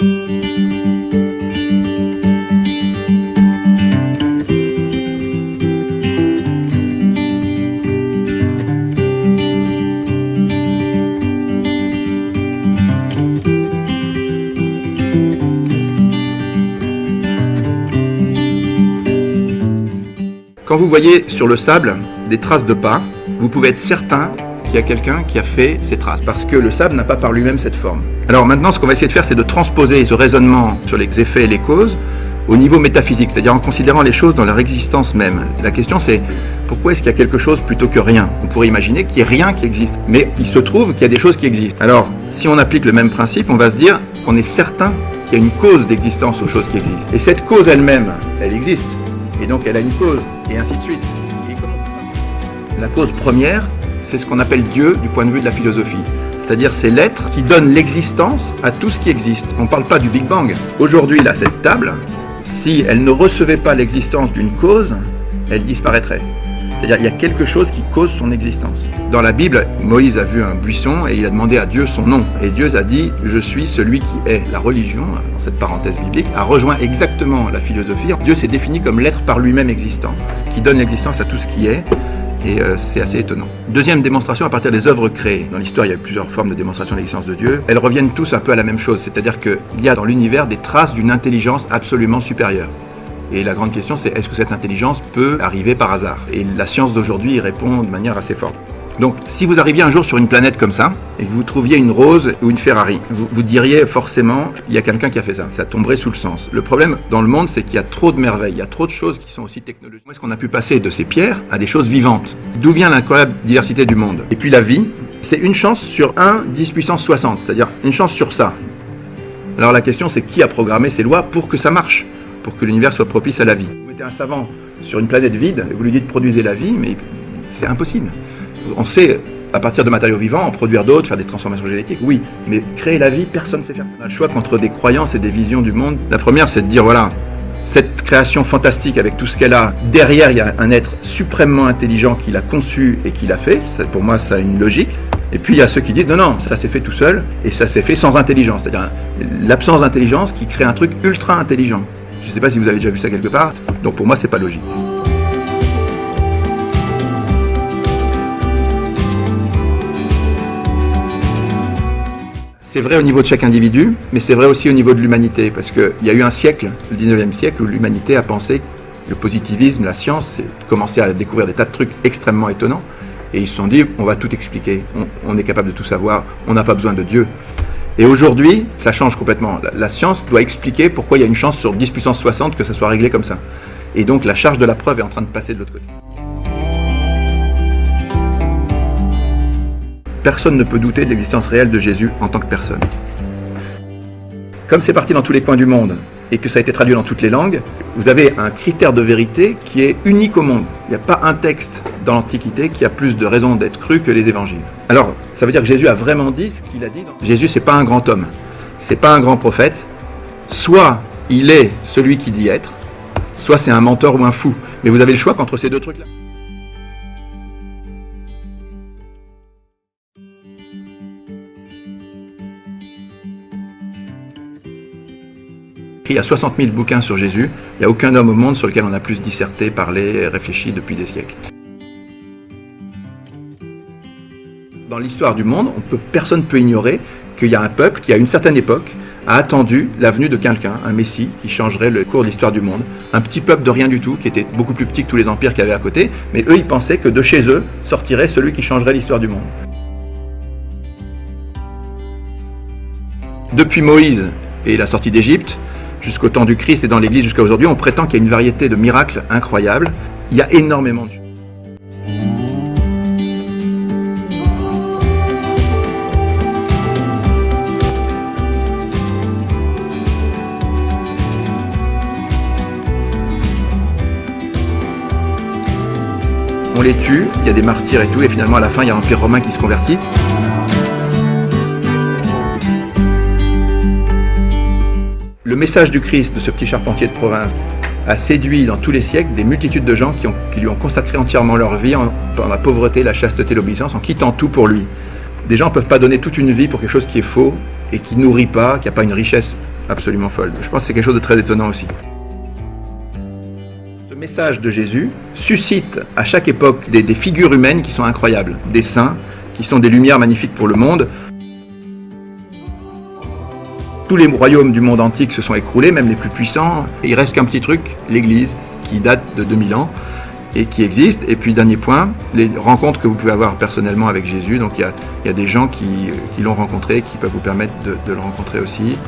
Quand vous voyez sur le sable des traces de pas, vous pouvez être certain qu'il y a quelqu'un qui a fait ces traces, parce que le sable n'a pas par lui-même cette forme. Alors maintenant, ce qu'on va essayer de faire, c'est de transposer ce raisonnement sur les effets et les causes au niveau métaphysique, c'est-à-dire en considérant les choses dans leur existence même. La question c'est, pourquoi est-ce qu'il y a quelque chose plutôt que rien? On pourrait imaginer qu'il n'y ait rien qui existe, mais il se trouve qu'il y a des choses qui existent. Alors, si on applique le même principe, on va se dire qu'on est certain qu'il y a une cause d'existence aux choses qui existent. Et cette cause elle-même, elle existe. Et donc elle a une cause, et ainsi de suite. La cause première, c'est ce qu'on appelle Dieu du point de vue de la philosophie. C'est-à-dire c'est l'être qui donne l'existence à tout ce qui existe. On ne parle pas du Big Bang. Aujourd'hui, là, cette table, si elle ne recevait pas l'existence d'une cause, elle disparaîtrait. C'est-à-dire il y a quelque chose qui cause son existence. Dans la Bible, Moïse a vu un buisson et il a demandé à Dieu son nom. Et Dieu a dit « Je suis celui qui est ». La religion, dans cette parenthèse biblique, a rejoint exactement la philosophie. Dieu s'est défini comme l'être par lui-même existant, qui donne l'existence à tout ce qui est. Et c'est assez étonnant. Deuxième démonstration à partir des œuvres créées. Dans l'histoire, il y a eu plusieurs formes de démonstration de l'existence de Dieu. Elles reviennent tous un peu à la même chose, c'est-à-dire qu'il y a dans l'univers des traces d'une intelligence absolument supérieure. Et la grande question, c'est est-ce que cette intelligence peut arriver par hasard? Et la science d'aujourd'hui y répond de manière assez forte. Donc, si vous arriviez un jour sur une planète comme ça, et que vous trouviez une rose ou une Ferrari, vous diriez forcément, il y a quelqu'un qui a fait ça. Ça tomberait sous le sens. Le problème dans le monde, c'est qu'il y a trop de merveilles, il y a trop de choses qui sont aussi technologiques. Comment est-ce qu'on a pu passer de ces pierres à des choses vivantes? D'où vient l'incroyable diversité du monde? Et puis la vie, c'est une chance sur 1, 10 puissance 60, c'est-à-dire une chance sur ça. Alors la question, c'est qui a programmé ces lois pour que ça marche? Pour que l'univers soit propice à la vie. Vous mettez un savant sur une planète vide, et vous lui dites produisez la vie, mais c'est impossible. On sait, à partir de matériaux vivants, en produire d'autres, faire des transformations génétiques, oui, mais créer la vie, personne ne sait faire ça. On a le choix contre des croyances et des visions du monde. La première, c'est de dire, voilà, cette création fantastique avec tout ce qu'elle a, derrière, il y a un être suprêmement intelligent qui l'a conçu et qui l'a fait. Ça, pour moi, ça a une logique. Et puis, il y a ceux qui disent, non, non, ça s'est fait tout seul, et ça s'est fait sans intelligence. C'est-à-dire l'absence d'intelligence qui crée un truc ultra intelligent. Je ne sais pas si vous avez déjà vu ça quelque part, donc pour moi, c'est pas logique. C'est vrai au niveau de chaque individu, mais c'est vrai aussi au niveau de l'humanité, parce qu'il y a eu un siècle, le 19e siècle, où l'humanité a pensé, le positivisme, la science, commençait à découvrir des tas de trucs extrêmement étonnants, et ils se sont dit, on va tout expliquer, on est capable de tout savoir, on n'a pas besoin de Dieu. Et aujourd'hui, ça change complètement. La science doit expliquer pourquoi il y a une chance sur 10 puissance 60 que ça soit réglé comme ça. Et donc la charge de la preuve est en train de passer de l'autre côté. Personne ne peut douter de l'existence réelle de Jésus en tant que personne. Comme c'est parti dans tous les coins du monde et que ça a été traduit dans toutes les langues, vous avez un critère de vérité qui est unique au monde. Il n'y a pas un texte dans l'Antiquité qui a plus de raisons d'être cru que les évangiles. Alors, ça veut dire que Jésus a vraiment dit ce qu'il a dit. Jésus, c'est pas un grand homme, c'est pas un grand prophète. Soit il est celui qui dit être, soit c'est un menteur ou un fou. Mais vous avez le choix qu'entre ces deux trucs-là. Il y a 60 000 bouquins sur Jésus, il n'y a aucun homme au monde sur lequel on a plus disserté, parlé, réfléchi depuis des siècles. Dans l'histoire du monde, personne ne peut ignorer qu'il y a un peuple qui, à une certaine époque, a attendu la venue de quelqu'un, un Messie, qui changerait le cours de l'histoire du monde. Un petit peuple de rien du tout, qui était beaucoup plus petit que tous les empires qu'il y avait à côté, mais eux, ils pensaient que de chez eux sortirait celui qui changerait l'histoire du monde. Depuis Moïse et la sortie d'Égypte, jusqu'au temps du Christ et dans l'Église jusqu'à aujourd'hui, on prétend qu'il y a une variété de miracles incroyables. Il y a énormément de... On les tue, il y a des martyrs et tout, et finalement à la fin il y a l'Empire romain qui se convertit. Le message du Christ, de ce petit charpentier de province, a séduit dans tous les siècles des multitudes de gens qui lui ont consacré entièrement leur vie dans la pauvreté, la chasteté, l'obéissance, en quittant tout pour lui. Des gens ne peuvent pas donner toute une vie pour quelque chose qui est faux et qui ne nourrit pas, qui n'a pas une richesse absolument folle. Je pense que c'est quelque chose de très étonnant aussi. Ce message de Jésus suscite à chaque époque des figures humaines qui sont incroyables, des saints, qui sont des lumières magnifiques pour le monde. Tous les royaumes du monde antique se sont écroulés, même les plus puissants. Il reste qu'un petit truc, l'Église, qui date de 2000 ans et qui existe. Et puis, dernier point, les rencontres que vous pouvez avoir personnellement avec Jésus. Donc, il y a des gens qui l'ont rencontré, qui peuvent vous permettre de le rencontrer aussi.